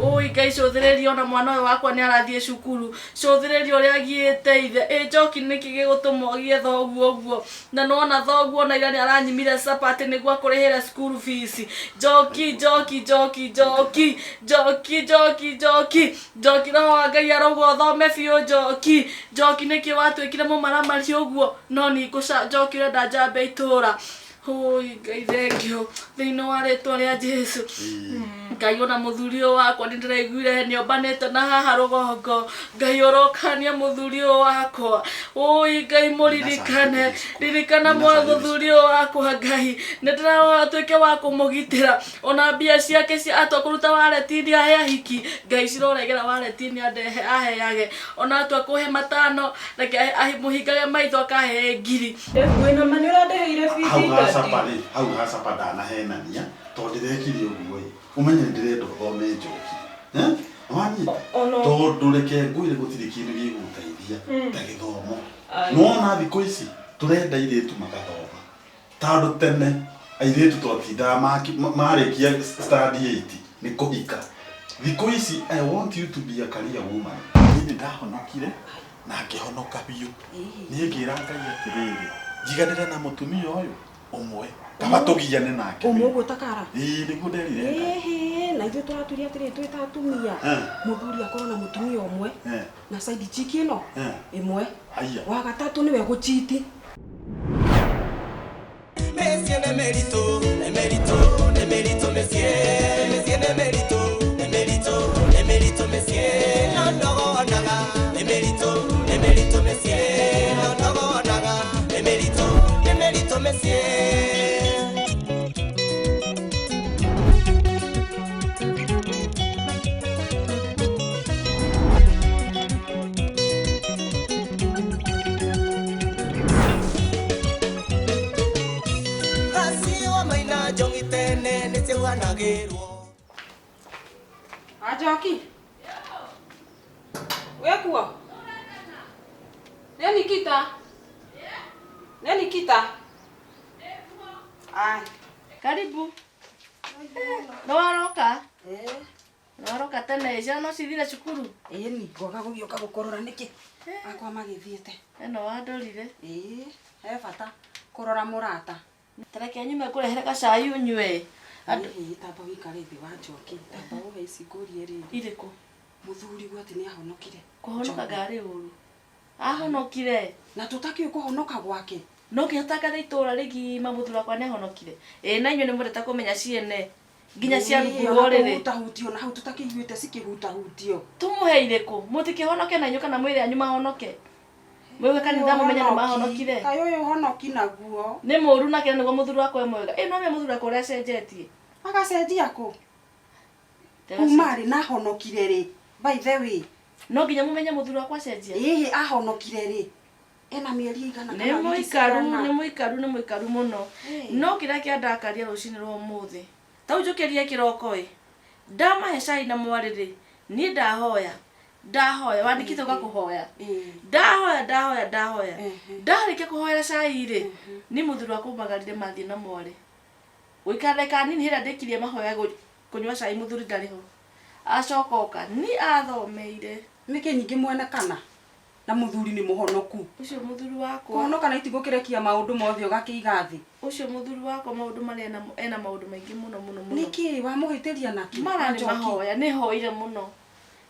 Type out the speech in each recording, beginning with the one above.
Oi Ngai cũthĩrĩria ona mwana ũyũ wakwa nĩ arathiĩ cukuru. Cũthĩrĩria ũrĩa agiĩte ithe. Njoki nĩkĩ gĩgũtũma ũgie thoguo ũguo. Na nona thoguo na ira nĩ aranyimire sapati nĩguo akũrĩhĩre school fees. Njoki roho wa Ngai arauga ũthome biũ Njoki nĩkĩ watuĩkire mũmaramari ũguo. No ningũca Njoki ũrenda njambe itũra. Oi Ngai thengio thĩinĩ wa rĩtwa rĩa Jesu. Ngai ona mũthuri ũyũ wakwa nĩndĩraiguire nĩombanĩte na haha rũgongo. Ngai ũrokania mũthuri ũyũ wakwa. Oi Ngai mũririkane. Ririkana mũthuri ũyũ wakwa Ngai. Nĩndĩrahoya tuĩke wa kũmũgitĩra. Ona mbia ciake cia atua kũruta wareti-inĩ ahe ahiki. Ngai ciroregera wareti-inĩ andehe aheage. Ona atua kũhe matano reke mũhingage maitho akahe ngiri. Wĩna mani ũrandeheire bithi sapari hau hasapa dana henania tondũ ndĩrekire ũguo umenye ndĩrenda ũthome Njoki wani tondũ reke ngwĩre gũtirĩ kĩndũ gĩgũteithia ta gĩthomo no na thikũ ici tũrenda airĩtu magathoma tondũ tene airĩtu twatindaga marĩkia standard 8 nĩ kũhika. Thikũ ici I want you to be a career woman. Niĩ ndahonokire na ngĩhonoka biũ. Niĩ ngĩra Ngai atĩrĩrĩ jiganĩra na mũtumia ũyũ umwe kama tugiyane nake umwe gutakara niguo nderire na ithuĩ tũraturia atĩrĩ twĩ ta atumia mũthuri akorwo na mũtumia ũmwe na side chick ĩno ĩmwe wa gatatũ nĩwe gũchiti mesie ne merito mesie ndogo naga merito mesie ndogo naga merito mesie. Njoki wekuo Nikita ai Karibu. No waroka? Naroka tene ciana no cithire cukuru. Ni ngoga gũgĩũka gũkorora nĩkĩ akwa magĩthiĩte. No wandorire? He bata kũrora mũrata. Tareke nyume kũrehere gacai unywe. Tamba wĩkare thĩ wa Njoki. Tamba ũhe ici ngũrie rĩrĩ. Irĩkũ? Mũthuri gwati nĩ ahonokire. Kũhonoka ngari ũru. Ahonokire. Na tũtakĩũĩ kũhonoka gwake. No kĩhotakatha itũra rĩgima mũthuri wakwa nĩ ahonokire. Na inyuĩ nĩ mũreta kũmenya ciene. Nginya cia ruguo rĩrĩ. Hutahutio na hau tũtakĩiguĩte cikĩhutahutio. Tũmũhe irĩkũ? Mũtikĩhonoke na inyuĩ kana mwĩrĩ anyu mahonoke. Mwĩwe kanitha mũmenya nĩ mahonokire. Kaĩ ũyũ honoki naguo. Nĩ mũru nake nĩguo mũthuri wakwa mwega. No me mũthuri wakwa ũrĩa acenjetie. Agacenjia kũ? Kuma rĩ na honokire rĩ. By the way. No nginya mũmenye mũthuri wakwa acenjia. Ahonokire rĩ. Ena mĩeri igana kana nĩ mũikaru mũno. No kĩrĩa kĩandakaria rũcinĩ rwa ũmũthĩ. Tau njũkĩrie kĩroko ndamahe cai na mwarĩrĩ. Niĩ ndahoya wandĩkĩte ũgakũhoya. Ndahoya. Ndarĩkia kũhoera cai rĩ. Ni mũthuri wakwa magarire mathiĩ na mwarĩ. Ũikare kanini hĩrĩa ndĩkirie mahoya kũnyua cai mũthuri ndarĩ ho. Acokoka ni athomeire. Nĩkĩ nyingĩ mwene kana na mũthuri nĩ mũhonoku. Ũcio mũthuri wakwa kũhonoka na itigũkĩrekia maũndũ mothe ũgakĩiga thĩ. Ũcio mũthuri wakwa maũndũ marĩa ena maũndũ maingĩ mũno. Nĩkĩ wamũhĩtĩria naki? Mara nĩ mahoya nĩ hoire mũno.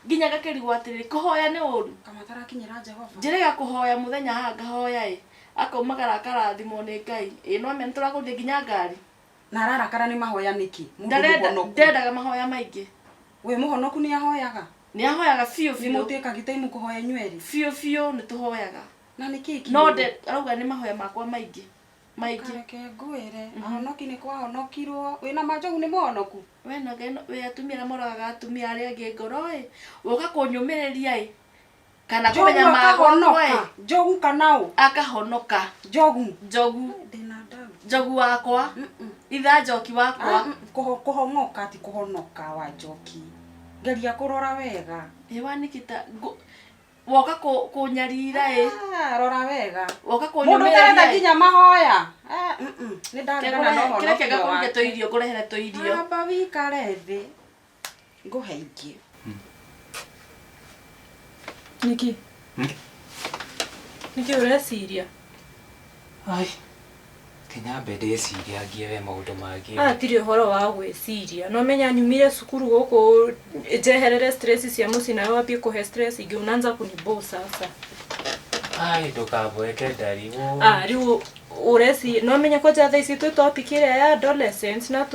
Nginya gakĩrigwo atĩrĩrĩ kũhoya nĩ ũru. Kamatarakinyĩra Jehova. Njĩrĩga kũhoya mũthenya haha ngahoya akaumagara karathimwo nĩ Ngai. No amenye tũrakũria nginya ngari. Na ararakara nĩ mahoya nĩkĩ? Ndendaga mahoya maingĩ. We mũhonoku nĩ ahoyaga. Nĩ ahoyaga biũ. Nĩ mũtĩka gĩtaimu kũhoya nyweri. Biũ nĩ tũhoyaga. Na nĩkĩ? No arauga nĩ mahoya makwa maingĩ. Reke ngwĩre ahonoki nĩ kwahonokirwo. Wĩna manjogu nĩ mũhonoku. We atumia arĩa moraga atumia arĩa angĩ ngoro ũka kũnyũmĩrĩria kana kũmenya magwa Njogu kana ũ akahonoka. Njogu wakwa itha Njoki wakwa kũhonoka ti kũhonoka wa Njoki. Geria kũrora wega. Nikita woka kunyarira rora wega. Woka kunyumeria. Mũndũ tarenda nginya mahoya. Nĩ ndarĩgana no hono. Kĩreke gakuruge tũirio kũrehere tũirio. Amba wĩkare thĩ. nguhe ingĩ. Niki. Niki ureciria? Ai. Kinyambe ndeciria ngie maundu mangi. Tiri horo wa gwiciria. No menya nyumire cukuru guku njeherere stress cia muci nawe wapie kuhe stress ingi unaanza kunibo sasa. Ai ndukabweke ndari wo. Riu ureci no menya ko tha ici tu topic ire ya adolescence na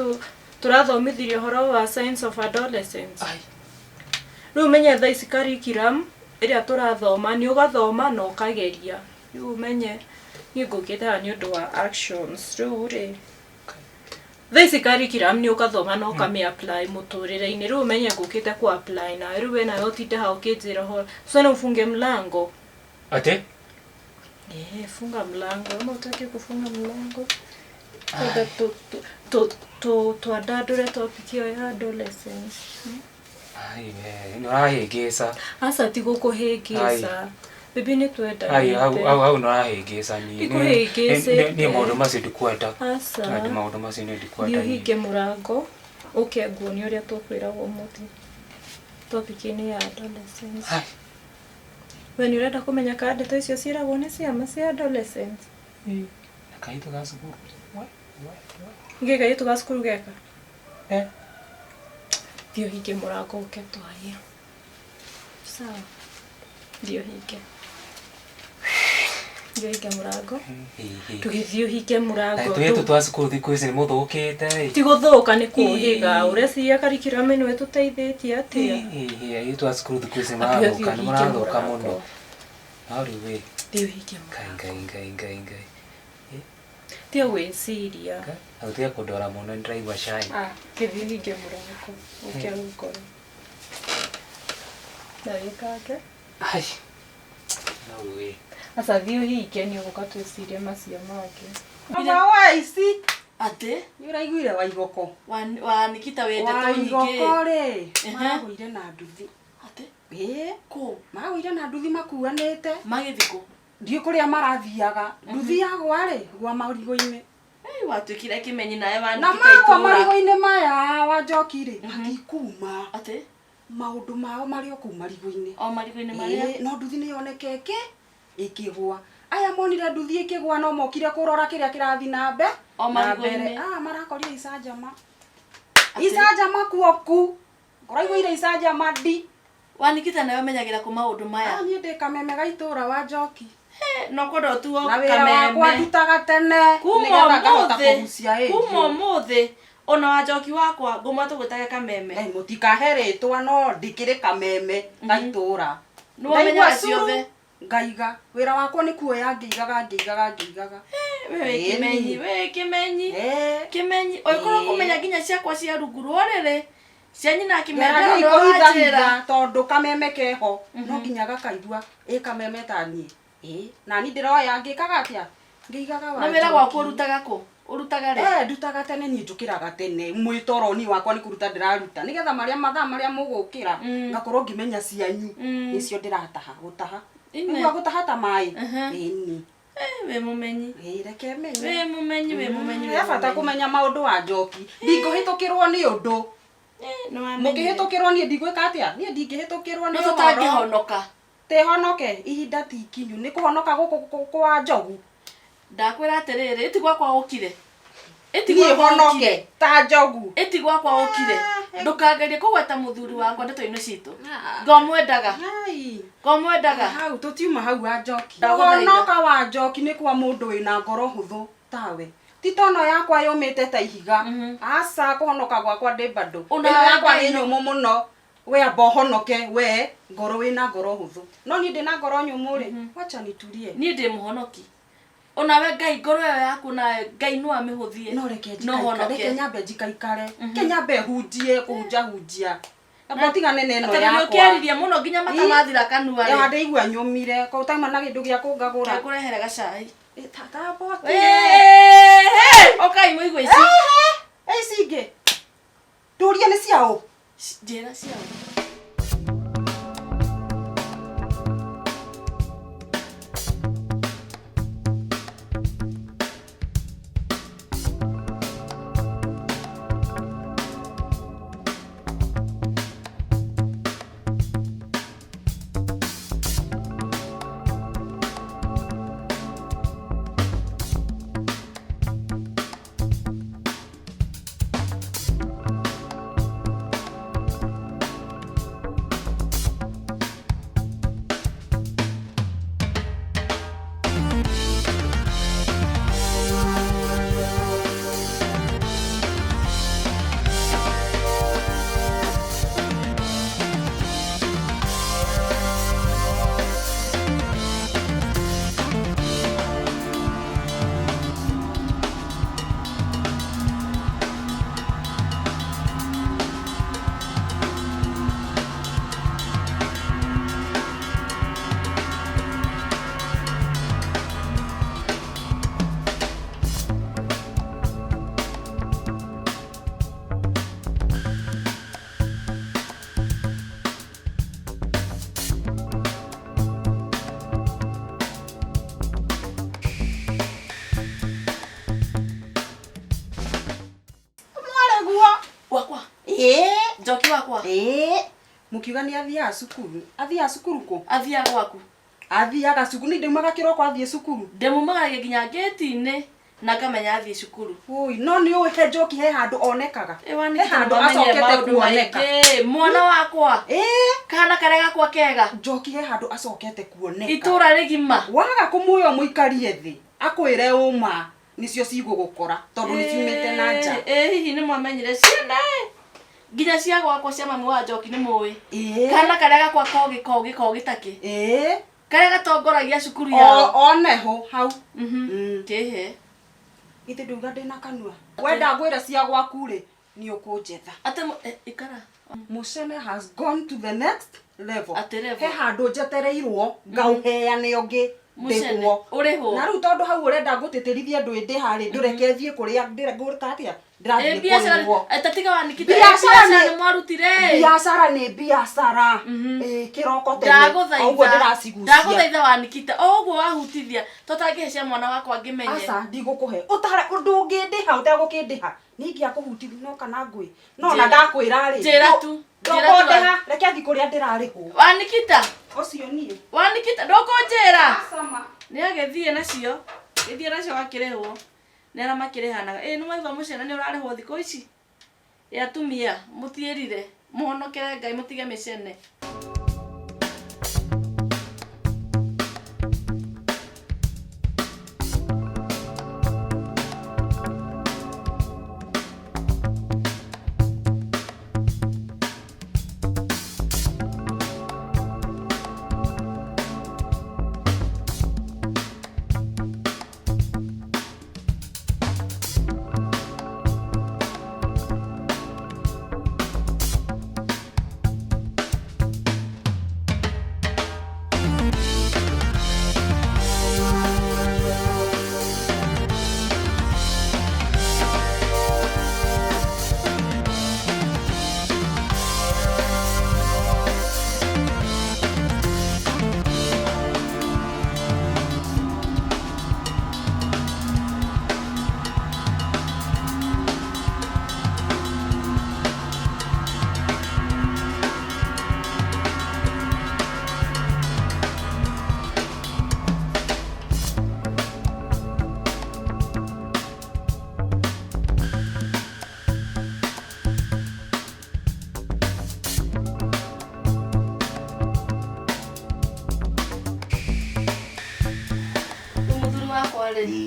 turathomithirio horo wa science of adolescence. Ai. Riu menya tha ici curriculum iria turathoma ni ugathoma na ukageria. Riu menye ni ngukita ni undu wa actions riu ri. These curriculum ni ukathoma na ukame apply muturire-ini. Riu menye ngukite ku apply na riu wena yotite ha ukijira ho. Sasa ufunge mlango. Ate? Funga mlango. Ama utaki kufunga mlango? Tuadadure topic ya adolescence. Ai no ahegesa. Asa tigo kuhegesa. Bibi ni twenda. Ai au no ahegesa ni. Ni maundu macio ndikwenda. Asa. Ni maundu macio ndikwenda. Ni hige murango. Okay, nguoni uria tukwiragwo muthi. Topic ni ya adolescence. Ai. We ni urenda kumenya ka ndeto icio ciragwo ni ciama cia adolescence. Na kaitu ga cukuru. Nge kaitu ga cukuru geka. Dio hige murango uke twaria. Sawa. Dio hige. Dio hige murango. Tugithio hige murango. Tuetu twa cukuru thiku ici ni muthukite. Ti guthuka ni kuhiga. Ureciria curriculum ino etuteithitie atia. Iyo twa cukuru thiku ici marathuka ni marathuka muno. Nauri we. Dio hige murango. Ngai. Tia weciria. Autia kundora muno ndiraigua cai. Kithio hige murango. Uke ukore. Ndagikake. Ai. Nauri we. Asa thio hige ni uguka twicirie macio make. Mama wa ici. Ate? Ni uraiguire wa igoko. Wa Nikita wende to nyingi. Wa igoko ri. Magwire na nduthi. Ate? Ko. Magwire na nduthi makuanite. Magithiko. Ndiyo kuria marathiaga. Nduthi yagwa ri gwa marigo-ini. Watwikire kimenyi nawe wa Na Nikita magwa itura. marigo-ini maya wa Njoki ri. Matikuma. Ate? Maundu mao mari o kuu marigo-ini. O marigo-ini maria. No nduthi ni yonekeke ikigwa. Aya monire nduthi ikigwa no mokire kurora kiria kirathi na mbe. O marigo-ini. Marakoria icanjama. Icanjama kuoku. Ngoraiguire icanjama ndi. Wa Nikita nawe menyagira ku maundu maya. Ni ndi kameme ga itura wa Njoki. No kodo tu o Na wira wakwa ndutaga tene. Kuma muthi. Ona wa Njoki wakwa ngumwa tugutaga kameme. Mutikaheritwa no ndikire kameme ga itura. No menya ciothe. Ngaiga wira wakwa ni kuoya ngiigaga. We kimenyi oikoro kumenya ginya ciakwa cia rungu rorere cia nyina kimenda ndo wajira tondu kameme keho no ginya gakaigua kameme tani na ni ndiroya ngikaga atia ngiigaga wa na wira gwakwa urutaga ri ndutaga tene ni njukiraga tene mwitoroni wakwa ni kuruta ndiraruta nigetha mathaa maria mugukira ngakorwo ngimenya cianyu nicio ndirataha gutaha igua gutaha ta mai ni we mumenyi reke menye we mumenyi bata kumenya maundu wa Njoki ndinguhitukirwo ni undu mukihitukirwo ni ndigwika atia ni ndingihitukirwo ni tutangihonoka te honoke ihinda ti kinyu ni kuhonoka guku kwa Njogu ndakwira atiriri itigwa kwa ukire honoke ta Njogu itigwa kwa ukire ndukangerie kugweta muthuri wakwa ndeto-ini citu ngomwendaga hau tutiuma hau wa Njoki honoka wa Njoki ni kwa mundu wina ngoro huthu tawe titono yakwa yumite ta ihiga asa kuhonoka gwakwa ndi bado ino yakwa ni nyumu muno we amba honoke we ngoro wina ngoro huthu no ni ndina ngoro nyumu ri wacha nitulie ni ndi muhonoki onawe Ngai ngoro yo yaku na Ngai no amihuthie no reke nyambe njikaikare kenyambe hunjie kunjahunjia abotigane neno yakwa no kiaririe muno nginya matamathira kanua ri ya ndeigua nyumire ko utaima na gindu gia kungagura kurehere gacai tata boti okay muigwe ici ici turia ni ciao njira ciao Njoki wakwa. Mukiuga ni athiaga cukuru. Athiaga cukuru ku? Athiaga gwaku. Athiaga cukuru ni ndaumaga kiroko athie cukuru. Ndemumagaria nginya gate-inĩ na kamenya athie cukuru. Oi, no ni ũĩ he Njoki he handũ onekaga. He handũ acokete kuoneka. Mwana wakwa. Kana karĩa gakwa kega. Njoki he handũ acokete kuoneka. Itũra rĩgima. Waga kũmuoya mũikarie thĩ. Akwĩre ũma nicio cigũgũkora tondũ nĩ ciumĩte na nja. Hihi nĩ mwamenyire ciana. Nginya cia gwakwa cia mami wa Njoki nĩ mũĩ. Kana karĩa gakwa kogi taki. Karĩa gatongoragia cukuru yao. Oneho hau. Kehe. Githĩ ndauga ndĩna kanua. Wenda ngwĩra cia gwaku rĩ nĩ ũkũnjetha. Ate ikara. Mucene has gone to the next level. Level. He handũ njetereirwo ngauheane ũngĩ. Mucene uri ho. Na rĩu tondũ hau ũrenda ngũtĩtĩrithia ndũ ĩndĩ harĩ ndũreke thiĩ kũrĩa ngũrĩka atĩa. Ndirathiĩ kũrĩhwo. Atatiga wanikite biacara nĩ mwarutire. Biacara nĩ biacara. Kĩroko tene. Ũguo ndĩracigucia. Ndagũthaitha wanikite. Ũguo wahutithia. Tũtangĩhcia mwana wakwa ngĩmenye. Aca ndigũkũhe. Ũtare ũndũ ũngĩndĩha ũtegũkĩndĩha. Ningĩakũhutithia no kana ngwĩ. No na ndakwĩra rĩ. Njĩra tu. Ndũkũndĩha. Reke thiĩ kũrĩa ndĩrarĩhwo. Wanikita. Ũcio niĩ. Wanikita ndũkũnjĩra. Nĩ agĩthiĩ nacio. Gĩthiĩ nacio gakĩrĩhwo. Nera makĩrĩhanaga. Nĩ mwaigua Mucene nĩ ũrarĩhwo thikũ ici. Atumia mũtiĩrire. Mũhonokere Ngai mũtige Mĩcene.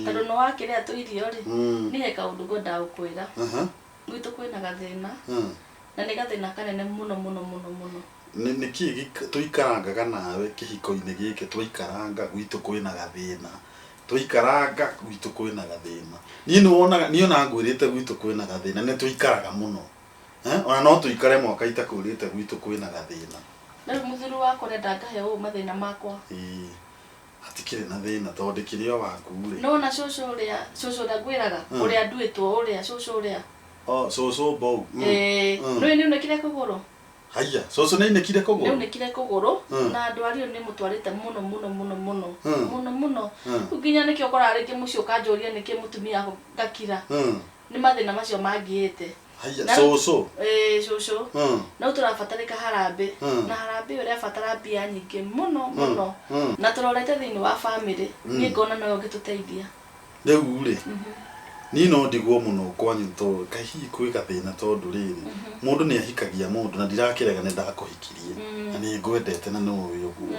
Tondũ no wakĩrĩa tu irio rĩ nĩ he kaũndũ ngwendaga gũkwĩra. Gwitũ kwĩna gathĩna na nĩ gathĩna kanene mũno mũno mũno mũno. Nĩ kĩĩ tũikarangaga nawe kĩhiko-inĩ gĩkĩ twaikaranga gwitũ kwĩna gathĩna. Twaikaranga gwitũ kwĩna gathĩna. Niĩ ona ngwĩrĩte gwitũ kwĩna gathĩna nĩ tũikaraga mũno. Ona no tũikare mwaka itakwĩrĩte gwitũ kwĩna gathĩna. Rĩu mũthuri wakwa ũrenda ngahe ũũ mathĩna makwa. Hatikĩrĩ na thĩna tondũ kĩrĩ o waku rĩ. Nona cũcũ ũrĩa ngwĩraga ũrĩa nduĩtwo ũrĩa cũcũ ũrĩa. Cũcũ Mbou. Rĩu nĩ unĩkire kũgũrũ. Haiya, cũcũ nĩ ainĩkire kũgũrũ. Nĩ unĩkire kũgũrũ na ndwari ĩyo nĩ mũtwarĩte mũno mũno mũno mũno mũno mũno. Rĩu nginya nĩkĩo ũkoraga rĩngĩ mũciĩ ũkanjũria nĩkĩ mũtumia ngakira. Nĩ mathĩna macio mangĩĩte. Haiya, cũcũ. Cũcũ. No tũrabatarĩka harambĩ na harambĩ ĩyo ĩrabatara mbia nyingĩ mũno mũno. Na tũrorete thĩinĩ wa bamĩrĩ niĩ ngona no ũngĩtũteithia. Rĩu rĩ niĩ no ndigwo mũno kwanyu tondũ kahihi kwĩ gathĩna tondũ rĩrĩ mũndũ nĩ ahikagia mũndũ na ndirakĩrega nĩ ndakũhikirie na nĩ ngwendete na nĩũĩ ũguo.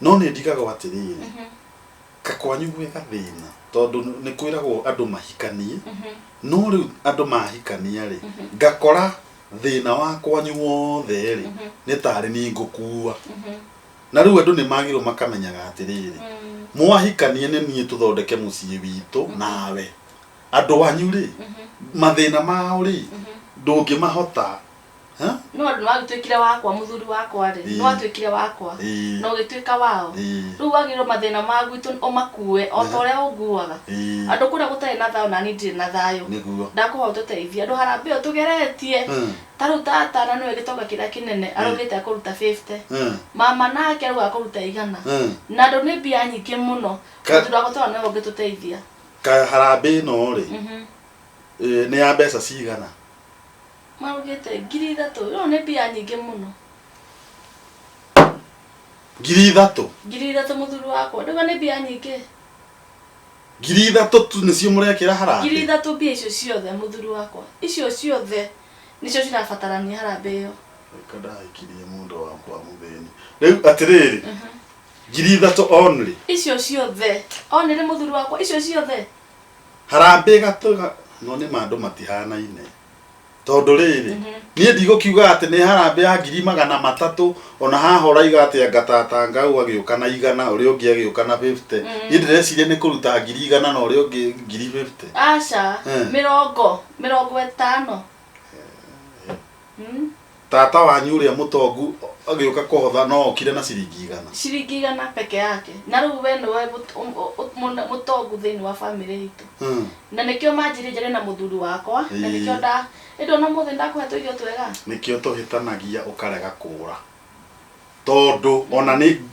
No nĩ ndigagwo atĩrĩrĩ kakwanyu gwĩ gathĩna tondũ nĩ kwĩragwo andũ mahikanie no rĩu andũ mahikania rĩ ngakora thĩna wa kwanyu wothe rĩ nĩ tarĩ nĩ ngũkua. Na rĩu andũ nĩ magĩrĩirwo makamenyaga atĩrĩrĩ mwahikanie nĩ niĩ tũthondeke mũciĩ witũ nawe. Andũ anyu rĩ mathĩna mao rĩ ndũngĩmahota. No andũ nĩwagĩtuĩkire wakwa mũthuri wakwa rĩ nĩwatuĩkire wakwa na ũgĩtuĩka wao. Rĩu wagĩrĩirwo mathĩna ma gwitũ ũmakue o ta ũrĩa ũnguaga. Andũ kũrĩa gũtarĩ na thayũ na niĩ ndirĩ na thayũ. Ndakũhoya ũtũteithie andũ harambĩ ĩyo tũgeretie. Ta rĩu tata na nĩwe gĩtonga kĩrĩa kĩnene araugĩte akũruta 50. Mama nake rĩu akũruta 100. Na andũ nĩ mbia nyingĩ mũno. Mũthuri wakwa tondũ nĩwe ũngĩtũteithia. Harambĩ ĩno rĩ nĩ ya mbeca cigana? Marugite 3,000 no ne bia nyingi muno 3,000 3,000 muthuru wakwa ndega ne bia nyingi 3,000 tu nicio murekira harambe 3,000 bia icio ciothe muthuru wakwa icio ciothe nicio cirabatarania harambe iyo kada ikirie mundu wakwa mutheni riu atiriri 3,000 only icio ciothe onire muthuru wakwa icio ciothe harambe gatuga no ni mandu matihanaine tondu riri nie ndigukiuga ati ni harambe ya 300,000 ona haha uraiga ati angatatanga u agiuka na 100 uri ungi agiuka na 50 nie ndireciria ni kuruta 100 na uri ungi 50 aca 50 tata wanyu uria mutongu agiuka kuhotha no okire na ciringi 100 peke yake na riu we no mutongu thiini wa family itu na nikio manjirije na muthuru wakwa na nikio ndona muthe ndakuhetwo irio twega nikio tuhitanagia ukarega kura tondu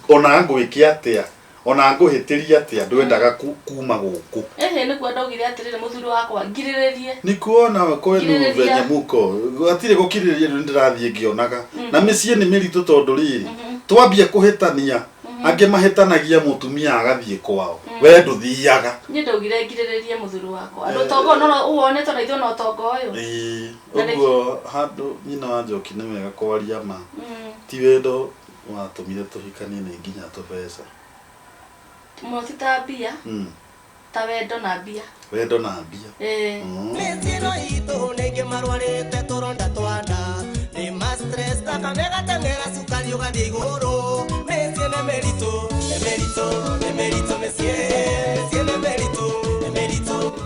ona ngwikia atia ona nguhitiria atia ndwendaga kuma guku ni kwenda ugire atirire muthuru wakwa ngiriririe ni kuona kwenu venye muko atire gukiriria ndirathie ngionaga na micie ni miritu tondu riri twambie kuhitania ange mahitanagia mutumia agathie kwao we nduthiaga ni ndugire ngiriririe muthuru wakwa andu tongo no uone tondu ithu no tongo uyu uguo handu nyina wa Njoki ni wega kwaria ma ti wendo watumire tuhikanie ni nginya tubeca motita bia ta wendo na bia Nitino itu nenge marwarite turonda twanda ni stress ta kanega tengera sukari ugathi iguru nitiene merito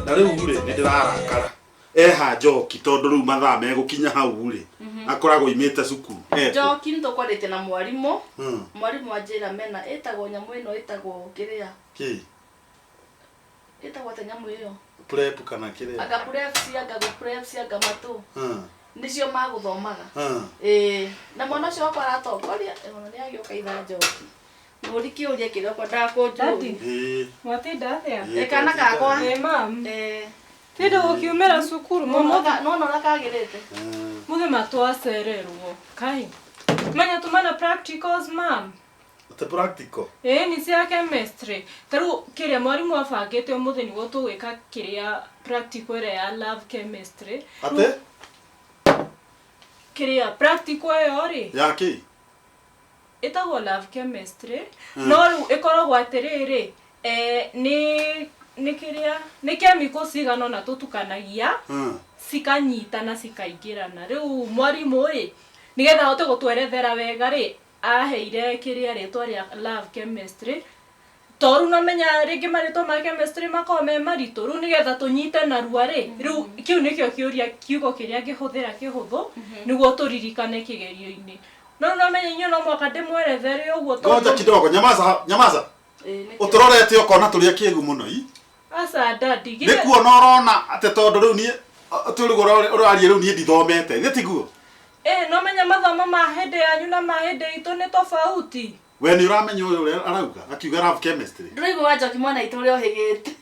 na riu ri ndirarakara eha Njoki tondu riu mathaa megukinya hau ri akoragwo imite cukuru Njoki nitukwendete na mwarimu anjira mena etagwo nyamu ino etagwo kiria etagwo ta nyamu iyo prep kana kiria aga prep cia matu nicio maguthomaga na mwana ucio wakwa aratongoria ona ni agioka itha Njoki muri kiuria kiria kwa ndakunju Watinda atia ekana kakwa mam Tindo gukiumira cukuru no nakagirite muthe matwacererwo kai manya tumana practicals mam the practical ni cia chemistry taru kiria mwarimu abangite umuthe ni gutugwika kiria practical ire ya love chemistry ate kiria practical yori yaki etagwo love chemistry no ru ikoragwo atiriri ni kiria ni chemicals cigano na tutukanagia cikanyitana cikaingirana riu mwarimu nigetha hote gutwerethera wega aheire kiria ritwa ria love chemistry toru no menya ringi marito ma chemistry makome marito ru nigetha tunyite na rua riu kiu nikio kiuria kiugo kiria ngihuthira kihuthu niguo turirikane kigerio-ini no menya inyo no mwaka ndimwerethere uguo ngoja kidogo nyamaza uturorete ukona turia kiegu muno asa dadi gire nikuona urona ate tondu riu nie turigura urarie riu nie ndithomete gitiguo no menya mathomo ma hende yanyu na ma hende itu ni tofauti. We ni uramenya uyu arauga akiuga lab chemistry. Ndurigo wa Njoki mwana itu uri ohigite.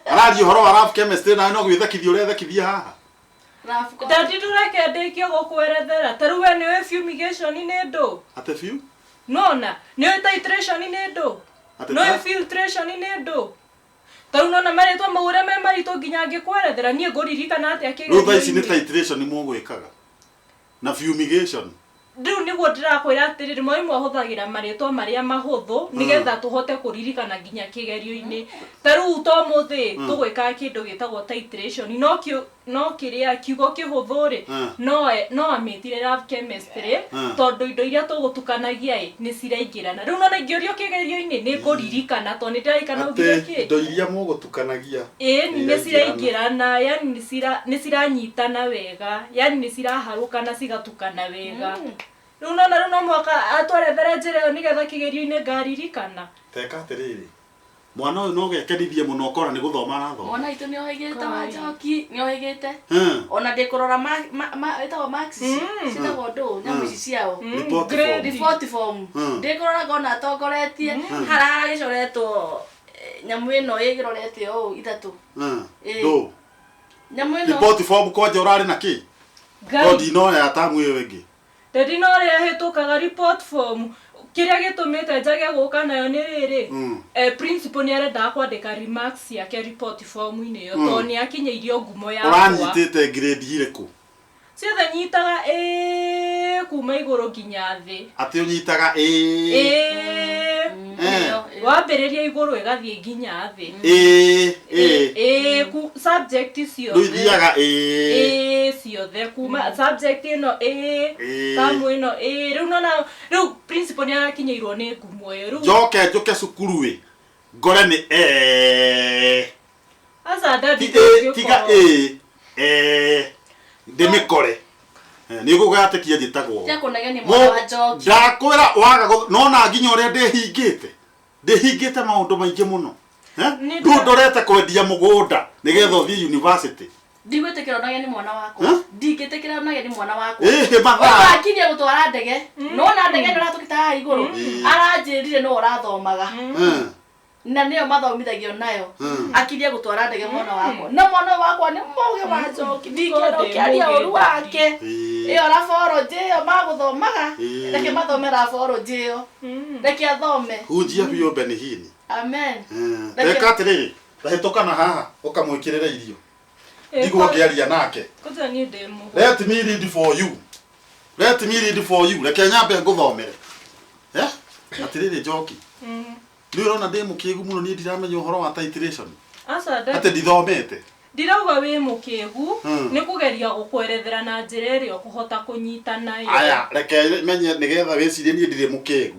Arathi horo wa lab chemistry na no gwithakithia uri thakithia haha. Dadi tureke ndikio gukwerethera. Taru we ni we fumigation ni ndo. Ate few? Nona, ni we titration ni ndo. No filtration ni ndo. Taru nona maritwa magure me marito nginya ngikwerethera nie nguririkana ati akigera. No ici ni titration ni mugwikaga. Na fumigation. Riu niguo ndirakwira atiriri mwarimu ahuthagira maritwa maria mahuthu nigetha tuhote kuririkana nginya kigerio-ini. Taru to muthi tugwika kindu gitagwo titration no kiria kiugo kihuthu ri no amitire lab chemistry tondu indo iria tugutukanagia ni ciraingirana. Riu nona ingiorio kigerio-ini ni kuririkana to ni ndirikana ugira ki indo iria mugutukanagia ni ciraingirana, yani ni ciranyitana wega, yani ni ciraharukana cigatukana wega. Riu no mwaka atwarethere njira yo nigetha kigerio-ini ngaririkana. Teka atiriri mwana uyu no gekenithie muno ukora ni guthoma arathoma. Mwana itu ni ohigite wa Njoki, ni ohigite. Ona ndikurora etagwo Max citagwo ndo nyamu ici ciao report form ndikurora ngona atongoretie hara gicoretwo nyamu ino igirorete o ithatu ndo nyamu ino report form kwanja urari na ki Odi no ya tamu iyo wengi. Dedi no ria hitukaga report form. Kiria gitumite njage guka nayo ni riri. Principal ni arenda kwandika remarks yake report form ini yo to ni akinyeirio ngumo yakwa. Uranyitite grade iriku? Ciothe nyitaga kuma iguru nginya thi. Ati unyitaga wambiriria iguru igathie nginya thi. Ku subject ciothe. Nduthiaga ciothe kuma subject ino tamu ino riu nona riu principal ni arakinyeirwo ni ngumo yo riu njoke cukuru wi ngore ni asa ndadi tiga ndimikore ni gugatekia njitagwo yakunegeni mwana wa Njoki ndakwira waga nona nginya uria ndihingite maundu maingi muno ndu ndorete kwendia mugunda nigetha uthie university ndigwitikira onage ni mwana wako ndigwitikira onage ni mwana wako mathaa akiria gutwara ndege nona ndege ndiratukita iguru aranjirire no urathomaga na niyo mathomithagio nayo akiria gutwara ndege mwana wako na mwana wako ni muge wa Njoki ndikero kiaria uru wake iyo araboroji iyo maguthomaga reke mathomera aboroji iyo reke athome hunjia biyo benihini amen reka atiriri ndahitũkana haha ũkamwĩkĩrĩra irio ndigwo ngĩaria nake koza ni demo let me read for you reke nyambe ngũthomere atiriri Njoki nĩ ũrona ndĩ mũkĩgu mũno niĩ ndiramenya ũhoro wa titration asa atĩ ndithomete ndirauga wi mũkĩgu nĩ kũgeria gũkwerethera na njĩra ĩrĩa ũkũhota kũnyita nayo aya reke menye nĩgetha wĩcirie niĩ ndirĩ mũkĩgu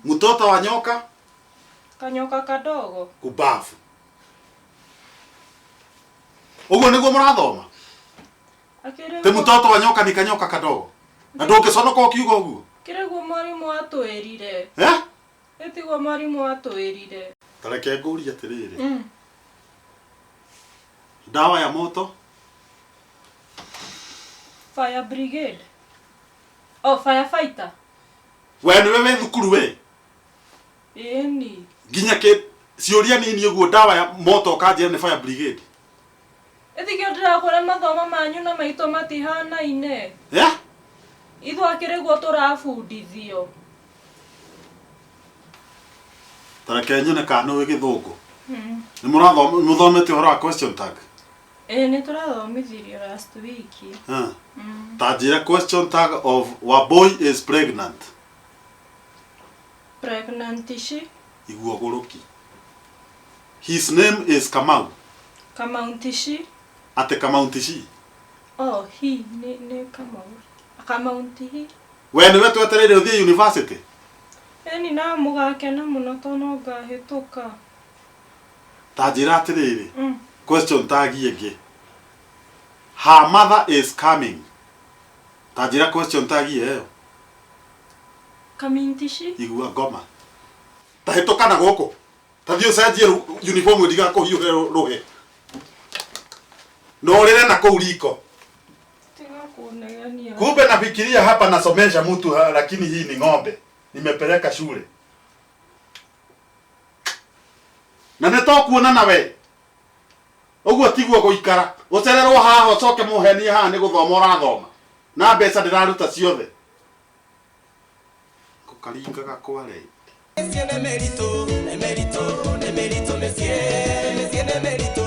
mtoto wa nyoka kanyoka kadogo kubafu ugo niguo murathoma te mtoto wa nyoka ni kanyoka kadogo na ndũngĩconoka ũkiuga ũguo kirego mwarimu atwĩrire etigwo mwarimu atwĩrire tareke ngũria atĩrĩrĩ dawa ya moto fire brigade firefighter we nĩwe wĩ thukuru we eni nginya kĩ ciũria nini ũguo dawa ya moto ũkanjĩra nĩ fire brigade etigwo ndirakũra mathomo manyu na maitũ matihanaine ithuĩ akĩrĩguo tũrabundithio tareke nyone kana nĩ gĩthũngũ nĩ mũthomete ũhoro wa question tag nĩ tũrathomithirio last week ta njĩra question tag of Wambui is pregnant ici iguo gũrũki his name is Kamau Ntici ate Kamau Ntici hi nĩ Kamau Ntici we nĩwe twetereire ũthiĩ university eni na mũgakena mũno to no ngahĩtũka ta njĩra atĩrĩrĩ question tag ĩngĩ her mother is coming ta njĩra question tag ĩyo Ntici igua ngoma ta hĩtũka na gũkũ ta thiĩ ũcenjie uniform ndigakũhiũhe rũhe no rĩre na kũu riko kumbe nafikiria hapa nasomesha mtu lakini hii ni ng'ombe nimepeleka shule na nĩtũkuona nawe ũguo tiguo gũikara ũcererwo haha ũcoke mũhenie haha nĩ gũthoma ũrathoma na mbeca ndĩraruta ciothe gũkaringaga kware Emerito, emerito, emerito, monsieur, monsieur, emerito.